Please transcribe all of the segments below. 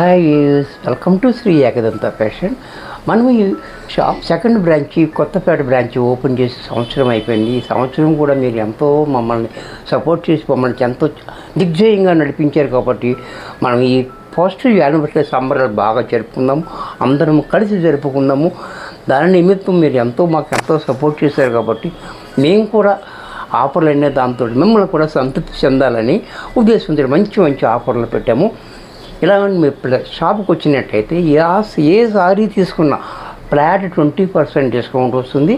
Hi, welcome to Shri Ekadanta fashion. మనం ఈ shop second branch Kothapet branch open చేసి సంవత్సరం అయిపోయింది. ఈ సంవత్సరం కూడా మీరు ఎంతో మమ్మల్ని సపోర్ట్ చేసి మమ్మల్ని ఎంతో దిగ్జయంగా నడిపించారు. కాబట్టి మనం ఈ ఫస్ట్ యానివర్సరీ సంబరాలు బాగా జరుపుకుందాము, అందరం కలిసి జరుపుకుందాము. దాని నిమిత్తం మీరు మాకు ఎంతో సపోర్ట్ చేశారు. కాబట్టి మేము కూడా ఆఫర్లు అనే దాంతో మిమ్మల్ని కూడా సంతృప్తి చెందాలని ఉద్దేశంతో మంచి ఆఫర్లు పెట్టాము. ఇలా మీరు షాప్కి వచ్చినట్టయితే ఏ సారీ తీసుకున్నా ఫ్లాట్ 20% డిస్కౌంట్ వస్తుంది.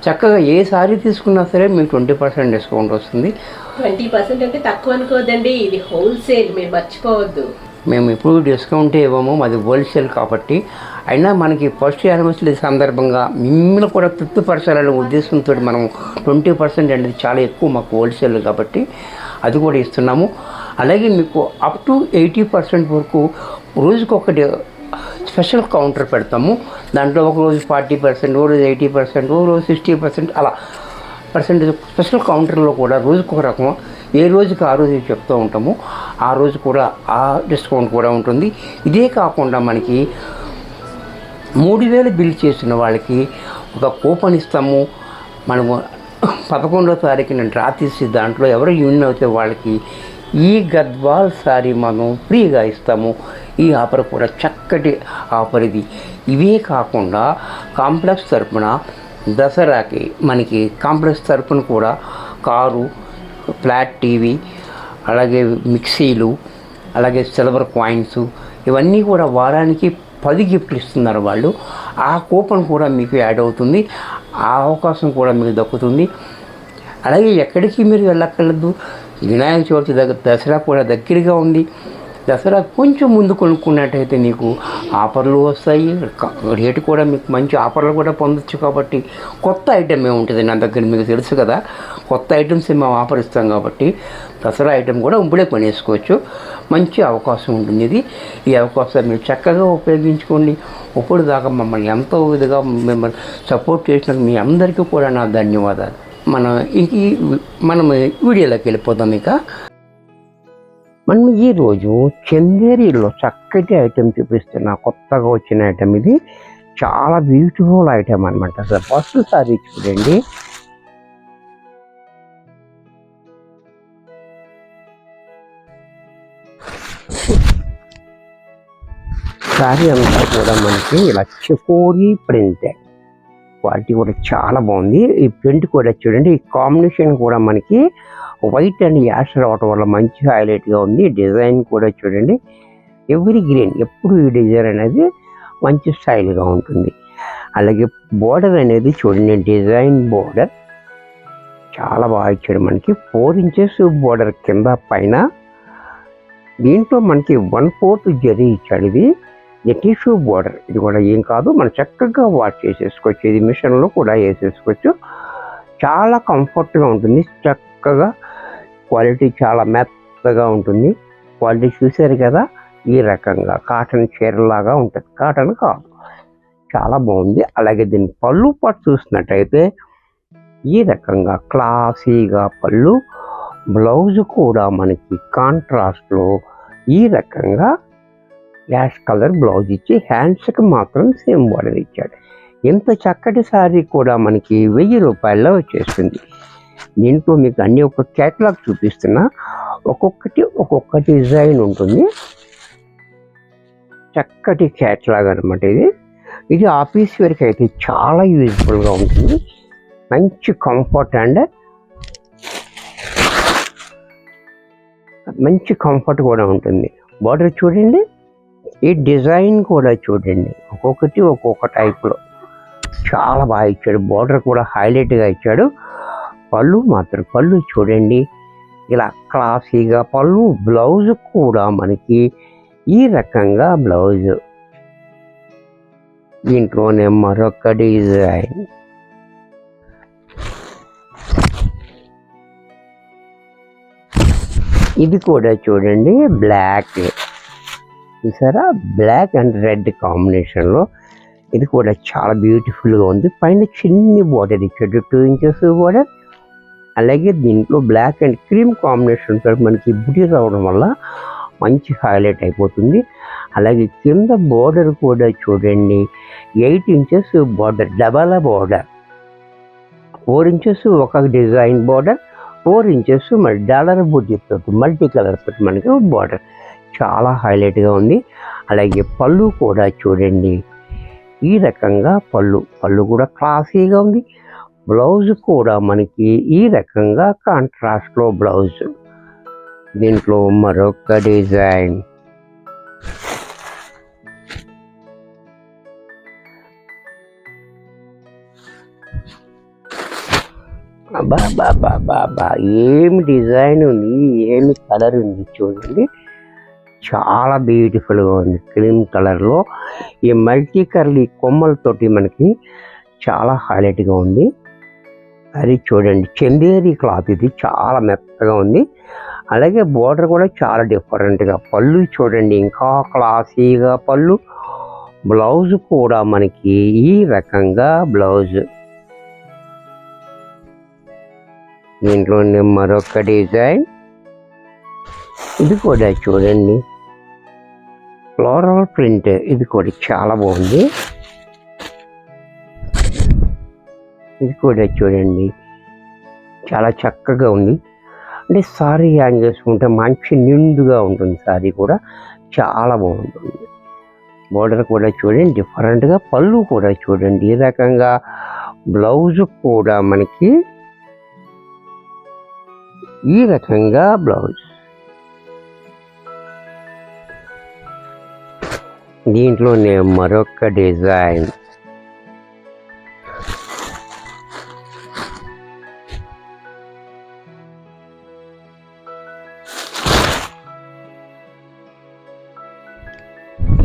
చక్కగా ఏ సారీ తీసుకున్నా సరే మీకు 20% డిస్కౌంట్ వస్తుంది. 20% అంటే తక్కువ అనుకోవద్దండి, ఇది హోల్సేల్, మీరు మర్చిపోవద్దు. మేము ఇప్పుడు డిస్కౌంట్ ఇవ్వము, అది హోల్సేల్ కాబట్టి. అయినా మనకి ఫస్ట్ యానివర్సరీ సందర్భంగా మిమ్మల్ని కూడా తృప్తిపరచాలనే ఉద్దేశంతో మనం 20% అనేది చాలా ఎక్కువ మాకు హోల్సేల్ కాబట్టి అది కూడా ఇస్తున్నాము. అలాగే మీకు అప్ టు 80% వరకు రోజుకొకటి స్పెషల్ కౌంటర్ పెడతాము. దాంట్లో ఒక రోజు 40%, ఒక రోజు 80%, ఒక రోజు 60%, అలా పర్సెంటేజ్ స్పెషల్ కౌంటర్లో కూడా రోజుకొక రకం, ఏ రోజుకి ఆ రోజు చెప్తూ ఉంటాము. ఆ రోజు కూడా ఆ డిస్కౌంట్ కూడా ఉంటుంది. ఇదే కాకుండా మనకి 3000 బిల్ చేసిన వాళ్ళకి ఒక కూపన్ ఇస్తాము. మనము 11వ తారీఖున డ్రా తీసి దాంట్లో ఎవరు యూనియన్ అవుతే వాళ్ళకి ఈ గద్వాల్ సారీ మనం ఫ్రీగా ఇస్తాము. ఈ ఆఫర్ కూడా చక్కటి ఆఫర్ ఇది. ఇవే కాకుండా కాంప్లెక్స్ తరపున దసరాకి మనకి కాంప్లెక్స్ తరపున కూడా కారు, ఫ్లాట్ టీవీ, అలాగే మిక్సీలు, అలాగే సిల్వర్ కాయిన్స్, ఇవన్నీ కూడా వారానికి 10 గిఫ్ట్లు ఇస్తున్నారు వాళ్ళు. ఆ కూపన్ కూడా మీకు యాడ్ అవుతుంది. ఆ అవకాశం కూడా మీకు దక్కుతుంది. అలాగే ఎక్కడికి మీరు వెళ్ళక్కర్లేదు. వినాయక చవితి దసరా కూడా దగ్గరగా ఉంది. దసరా కొంచెం ముందు కొనుక్కున్నట్టయితే నీకు ఆఫర్లు వస్తాయి. రేటు కూడా మీకు మంచి ఆఫర్లు కూడా పొందొచ్చు. కాబట్టి కొత్త ఐటెం ఏముంటుంది నా దగ్గర మీకు తెలుసు కదా, కొత్త ఐటమ్స్ మేము ఆఫర్ ఇస్తాం. కాబట్టి దసరా ఐటెం కూడా ఇప్పుడే కొనేసుకోవచ్చు. మంచి అవకాశం ఉంటుంది ఇది. ఈ అవకాశాన్ని మీరు చక్కగా ఉపయోగించుకోండి. ఇప్పుడు దాకా మమ్మల్ని ఎంతో విధంగా మిమ్మల్ని సపోర్ట్ చేసినందుకు మీ అందరికీ కూడా నా ధన్యవాదాలు. మనం వీడియోలోకి వెళ్ళిపోతాం. మనం ఈరోజు చందేరీలో చక్కటి ఐటెం చూపిస్తున్నా. కొత్తగా వచ్చిన ఐటెం ఇది. చాలా బ్యూటిఫుల్ ఐటెం అనమాట. అసలు ఫస్ట్ సారీ చూడండి. సారీ అంతా కూడా మనకి ఇలా చెకోరీ ప్రింట్, క్వాలిటీ కూడా చాలా బాగుంది. ఈ ప్రింట్ కూడా చూడండి. ఈ కాంబినేషన్ కూడా మనకి వైట్ అండ్ యాష్ రావటం వల్ల మంచి హైలైట్గా ఉంది. డిజైన్ కూడా చూడండి, ఎవరీ గ్రీన్, ఎప్పుడు ఈ డిజైన్ అనేది మంచి స్టైల్గా ఉంటుంది. అలాగే బోర్డర్ అనేది చూడండి, డిజైన్ బోర్డర్ చాలా బాగా ఇచ్చాడు. మనకి 4 ఇంచెస్ బోర్డర్ కింద పైన. దీంట్లో మనకి 1/4 జరీ ఇచ్చాడు. ఇది టిష్యూ బోర్డర్. ఇది కూడా ఏం కాదు, మనం చక్కగా వాష్ చేసేసుకోవచ్చు. ఇది మిషన్లో కూడా వేసేసుకోవచ్చు. చాలా కంఫర్ట్గా ఉంటుంది. చక్కగా క్వాలిటీ చాలా మెత్తగా ఉంటుంది. క్వాలిటీ చూసారు కదా, ఈ రకంగా కాటన్ చీరలాగా ఉంటుంది. కాటన్ కాదు, చాలా బాగుంది. అలాగే దీని పళ్ళు పాటు చూసినట్టయితే ఈ రకంగా క్లాసీగా పళ్ళు, బ్లౌజ్ కూడా మనకి కాంట్రాస్ట్లో ఈ రకంగా యాష్ కలర్ బ్లౌజ్ ఇచ్చి హ్యాండ్స్కి మాత్రం సేమ్ బోర్డర్ ఇచ్చాడు. ఇంత చక్కటి సారీ కూడా మనకి 1000 రూపాయల్లో వచ్చేస్తుంది. దీంట్లో మీకు అన్ని ఒక క్యాటలాగ్ చూపిస్తున్నా. ఒక్కొక్క డిజైన్ ఉంటుంది. చక్కటి క్యాటలాగ్ అనమాట ఇది ఆఫీస్ వరకు అయితే చాలా యూజ్ఫుల్గా ఉంటుంది. మంచి కంఫర్ట్ అండ్ మంచి కంఫర్ట్ కూడా ఉంటుంది. బోర్డర్ చూడండి, ఈ డిజైన్ కూడా చూడండి, ఒక్కొక్క టైప్లో చాలా బాగా ఇచ్చాడు. బోర్డర్ కూడా హైలైట్గా ఇచ్చాడు. పళ్ళు చూడండి, ఇలా క్లాసీగా పళ్ళు. బ్లౌజ్ కూడా మనకి ఈ రకంగా బ్లౌజ్. దీంట్లోనే మరొక డిజైన్. ఇది కూడా చూడండి, బ్లాక్ చూసారా, బ్లాక్ అండ్ రెడ్ కాంబినేషన్లో. ఇది కూడా చాలా బ్యూటిఫుల్గా ఉంది. పైన చిన్ని బోర్డర్ ఇచ్చాడు, 2 ఇంచెస్ బోర్డర్. అలాగే దీంట్లో బ్లాక్ అండ్ క్రీమ్ కాంబినేషన్ మనకి బుటీ రావడం వల్ల మంచి హైలైట్ అయిపోతుంది. అలాగే కింద బోర్డర్ కూడా చూడండి 8 inches border, double border, 4 inches ఒక డిజైన్ బోర్డర్, 4 ఇంచెస్ మరి డాలర్ బుడ్డితో మల్టీ కలర్ తోటి మనకి బోర్డర్ చాలా హైలైట్గా ఉంది. అలాగే పళ్ళు కూడా చూడండి ఈ రకంగా పళ్ళు కూడా క్లాసీగా ఉంది. బ్లౌజ్ కూడా మనకి ఈ రకంగా కాంట్రాస్ట్లో బ్లౌజ్. దీంట్లో మరొక డిజైన్, బాబా ఏమి డిజైన్ ఉంది, ఏమి కలర్ ఉంది చూడండి, చాలా బ్యూటిఫుల్గా ఉంది. క్రీమ్ కలర్లో ఈ మల్టీ కలర్ ఈ కొమ్మలతోటి మనకి చాలా హైలైట్గా ఉంది. అది చూడండి చందేరి క్లాత్, ఇది చాలా మెత్తగా ఉంది. అలాగే బోర్డర్ కూడా చాలా డిఫరెంట్గా, పళ్ళు చూడండి ఇంకా క్లాసీగా పళ్ళు. బ్లౌజ్ కూడా మనకి ఈ రకంగా బ్లౌజ్. దీంట్లోనే మరొక డిజైన్, ఇది కూడా చూడండి ఫ్లోరల్ ప్రింట్, ఇది కూడా చాలా బాగుంది. ఇది కూడా చూడండి చాలా చక్కగా ఉంది. అంటే సారీ హ్యాంగ్ చేసుకుంటే మంచి నిండుగా ఉంటుంది, సారీ కూడా చాలా బాగుంటుంది. బోర్డర్ కూడా చూడండి డిఫరెంట్గా, పళ్ళు కూడా చూడండి ఈ రకంగా, బ్లౌజ్ కూడా మనకి ఈ రకంగా బ్లౌజ్. దీంట్లోనే మరొక డిజైన్,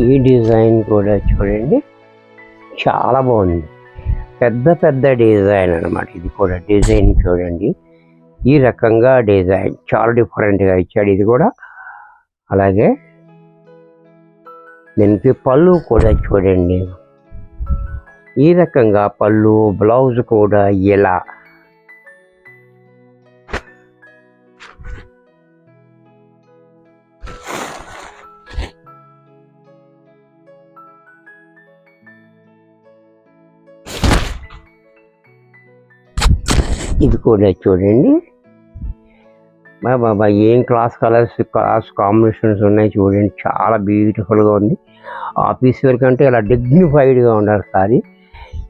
ఈ డిజైన్ కూడా చూడండి చాలా బాగుంది. పెద్ద డిజైన్ అన్నమాట. ఇది కూడా డిజైన్ చూడండి ఈ రకంగా డిజైన్ చాలా డిఫరెంట్గా ఇచ్చాడు ఇది కూడా. అలాగే దీనికి పళ్ళు కూడా చూడండి ఈ రకంగా పళ్ళు, బ్లౌజ్ కూడా ఇలా. ఇది కూడా చూడండి బాబా ఏం క్లాస్ కాంబినేషన్స్ ఉన్నాయి చూడండి, చాలా బ్యూటిఫుల్గా ఉంది. ఆఫీస్ వరకు అంటే ఇలా డిగ్నిఫైడ్గా ఉండాలి సారీ.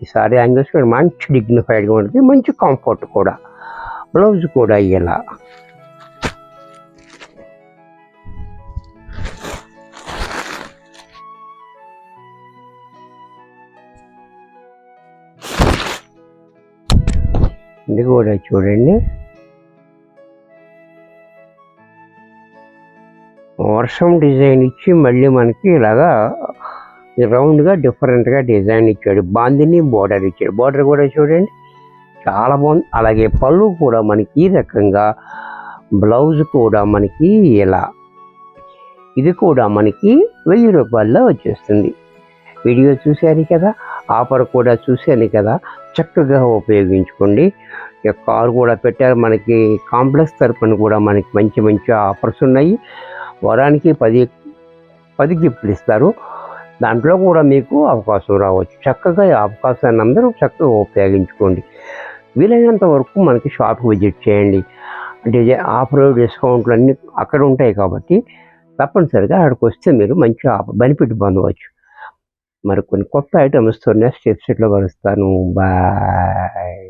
ఈ సారీ యాంగిల్స్ మంచి డిగ్నిఫైడ్గా ఉంటుంది, మంచి కంఫర్ట్ కూడా. బ్లౌజ్ కూడా ఇలా. ఇది కూడా చూడండి వర్షం డిజైన్ ఇచ్చి మళ్ళీ మనకి ఇలాగా రౌండ్గా డిఫరెంట్గా డిజైన్ ఇచ్చాడు. బాందిని బోర్డర్ ఇచ్చాడు, బోర్డర్ కూడా చూడండి చాలా బాగుంది. అలాగే పళ్ళు కూడా మనకి ఈ రకంగా, బ్లౌజ్ కూడా మనకి ఇలా. ఇది కూడా మనకి 1000 రూపాయల్లో వచ్చేస్తుంది. వీడియో చూశారు కదా, ఆఫర్ కూడా చూశాను కదా, చక్కగా ఉపయోగించుకోండి. ఇక కార్ కూడా పెట్టారు మనకి, కాంప్లెక్స్ తరపున కూడా మనకి మంచి ఆఫర్స్ ఉన్నాయి. వారానికి 10 గిఫ్ట్లు ఇస్తారు. దాంట్లో కూడా మీకు అవకాశం రావచ్చు. చక్కగా ఈ అవకాశాన్ని అందరూ చక్కగా ఉపయోగించుకోండి. వీలైనంత వరకు మనకి షాప్కి విజిట్ చేయండి. అంటే ఆఫర్ డిస్కౌంట్లు అన్నీ అక్కడ ఉంటాయి కాబట్టి తప్పనిసరిగా అక్కడికి వస్తే మీరు మంచి బెనిఫిట్ పొందవచ్చు. మరి కొన్ని కొత్త ఐటమ్స్తో నెక్స్ట్ ఎపిసోడ్లో కలుస్తాను. బాయ్.